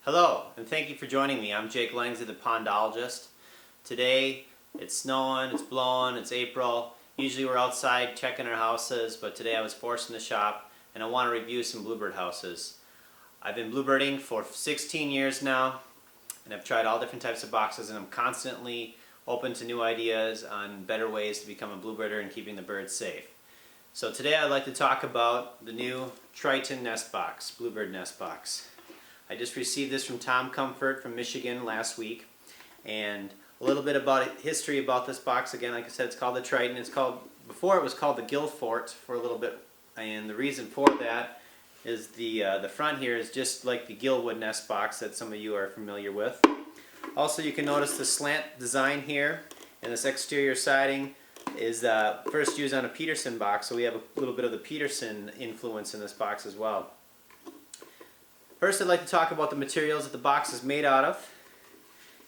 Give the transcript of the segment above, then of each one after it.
Hello, and thank you for joining me. I'm Jake Langsley, the pondologist. Today, it's snowing, it's blowing, it's April. Usually we're outside checking our houses, but today I was forced in the shop, and I want to review some bluebird houses. I've been bluebirding for 16 years now, and I've tried all different types of boxes, and I'm constantly open to new ideas on better ways to become a bluebirder and keeping the birds safe. So today I'd like to talk about the new Triton Nestbox, Bluebird Nestbox. I just received this from Tom Comfort from Michigan last week, and a little bit about history about this box. Again, like I said, it's called the Triton. Before it was called the Gilfort for a little bit, and the reason for that is the front here is just like the Gilwood nest box that some of you are familiar with. Also, you can notice the slant design here, and this exterior siding is first used on a Peterson box, so we have a little bit of the Peterson influence in this box as well. First, I'd like to talk about the materials that the box is made out of.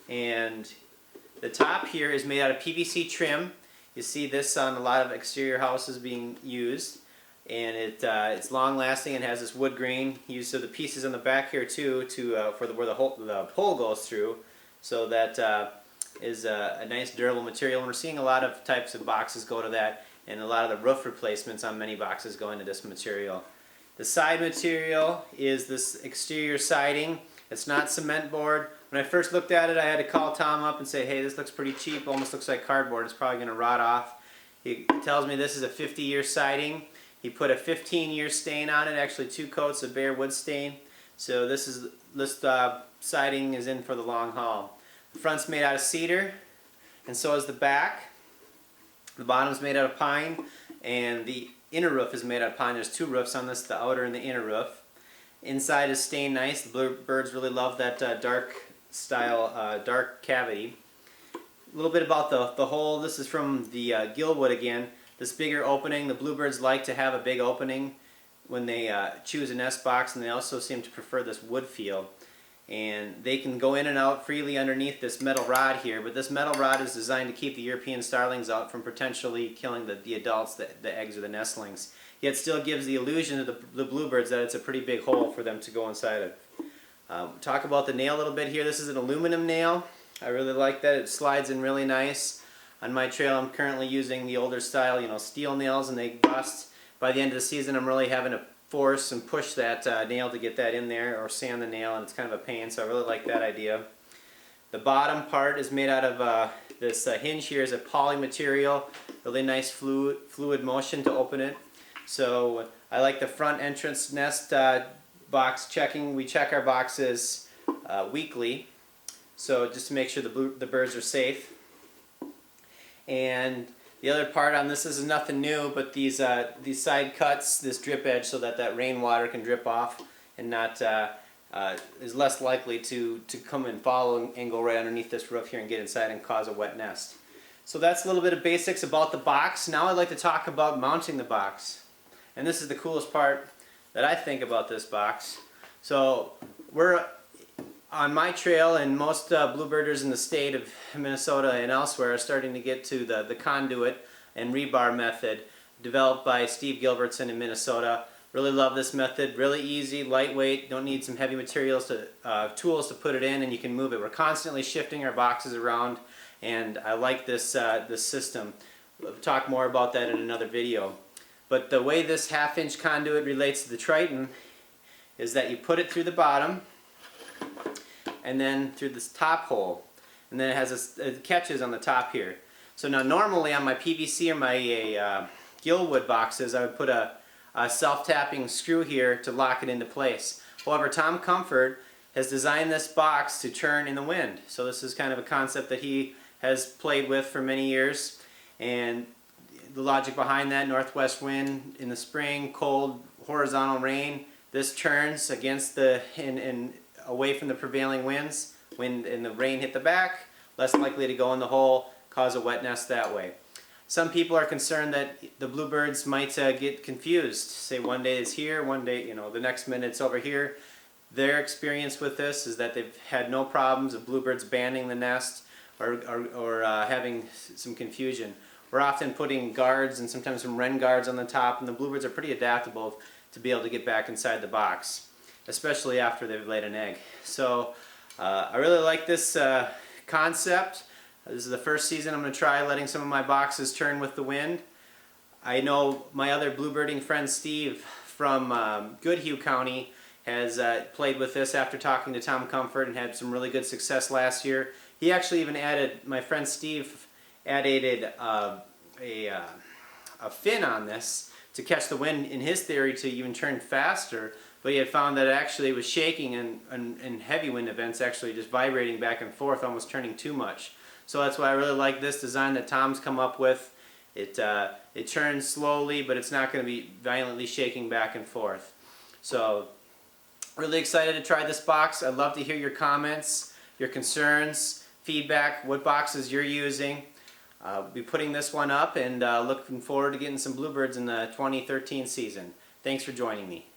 And the top here is made out of PVC trim. You see this on a lot of exterior houses being used. And it's long lasting and has this wood grain used. So the pieces on the back here too, where the pole goes through. So that is a nice durable material. And we're seeing a lot of types of boxes go to that. And a lot of the roof replacements on many boxes go into this material. The side material is this exterior siding. It's not cement board. When I first looked at it, I had to call Tom up and say, hey, this looks pretty cheap, almost looks like cardboard. It's probably going to rot off. He tells me this is a 50-year siding. He put a 15-year stain on it, actually 2 coats of bare wood stain. So this siding is in for the long haul. The front's made out of cedar, and so is the back. The bottom's made out of pine, and the inner roof is made out of pine. There's 2 roofs on this, the outer and the inner roof. Inside is stained nice. The bluebirds really love that dark cavity. A little bit about the hole. This is from the Gilwood again. This bigger opening, the bluebirds like to have a big opening when they choose a nest box, and they also seem to prefer this wood feel. And they can go in and out freely underneath this metal rod here, but this metal rod is designed to keep the European starlings out from potentially killing the adults, the eggs or the nestlings. Yet still gives the illusion to the bluebirds that it's a pretty big hole for them to go inside of. Talk about the nail a little bit here. This is an aluminum nail. I really like that. It slides in really nice. On my trail I'm currently using the older style, steel nails, and they bust. By the end of the season I'm really having to force and push that nail to get that in there, or sand the nail, and it's kind of a pain, so I really like that idea. The bottom part is made out of this hinge here is a poly material, really nice fluid motion to open it. So I like the front entrance nest box checking. We check our boxes weekly, so just to make sure the birds are safe. And the other part on this is nothing new, but these side cuts, this drip edge, so that rainwater can drip off and not is less likely to come and fall and go right underneath this roof here and get inside and cause a wet nest. So that's a little bit of basics about the box. Now I'd like to talk about mounting the box. And this is the coolest part that I think about this box. So we're on my trail, and most bluebirders in the state of Minnesota and elsewhere are starting to get to the conduit and rebar method developed by Steve Gilbertson in Minnesota. Really love this method. Really easy, lightweight, don't need some heavy materials tools to put it in, and you can move it. We're constantly shifting our boxes around, and I like this system. We'll talk more about that in another video. But the way this 1/2-inch conduit relates to the Triton is that you put it through the bottom, and then through this top hole, and then it has catches on the top here. So now normally on my PVC or my Gilwood boxes, I would put a self-tapping screw here to lock it into place. However, Tom Comfort has designed this box to turn in the wind. So this is kind of a concept that he has played with for many years, and the logic behind that: northwest wind in the spring, cold horizontal rain, this turns against and away from the prevailing winds. When and the rain hit the back, less likely to go in the hole, cause a wet nest that way. Some people are concerned that the bluebirds might get confused. Say one day it's here, one day, the next minute it's over here. Their experience with this is that they've had no problems of bluebirds banding the nest or having some confusion. We're often putting guards and sometimes some wren guards on the top, and the bluebirds are pretty adaptable to be able to get back inside the box. especially after they've laid an egg. So I really like this concept. This is the first season I'm going to try letting some of my boxes turn with the wind. I know my other bluebirding friend Steve from Goodhue County has played with this after talking to Tom Comfort and had some really good success last year. He actually even added, my friend Steve added a fin on this to catch the wind, in his theory, to even turn faster, but he had found that it actually was shaking in heavy wind events, actually just vibrating back and forth, almost turning too much. So that's why I really like this design that Tom's come up with. It turns slowly, but it's not going to be violently shaking back and forth. So really excited to try this box. I'd love to hear your comments, your concerns, feedback, what boxes you're using. We'll be putting this one up and looking forward to getting some bluebirds in the 2013 season. Thanks for joining me.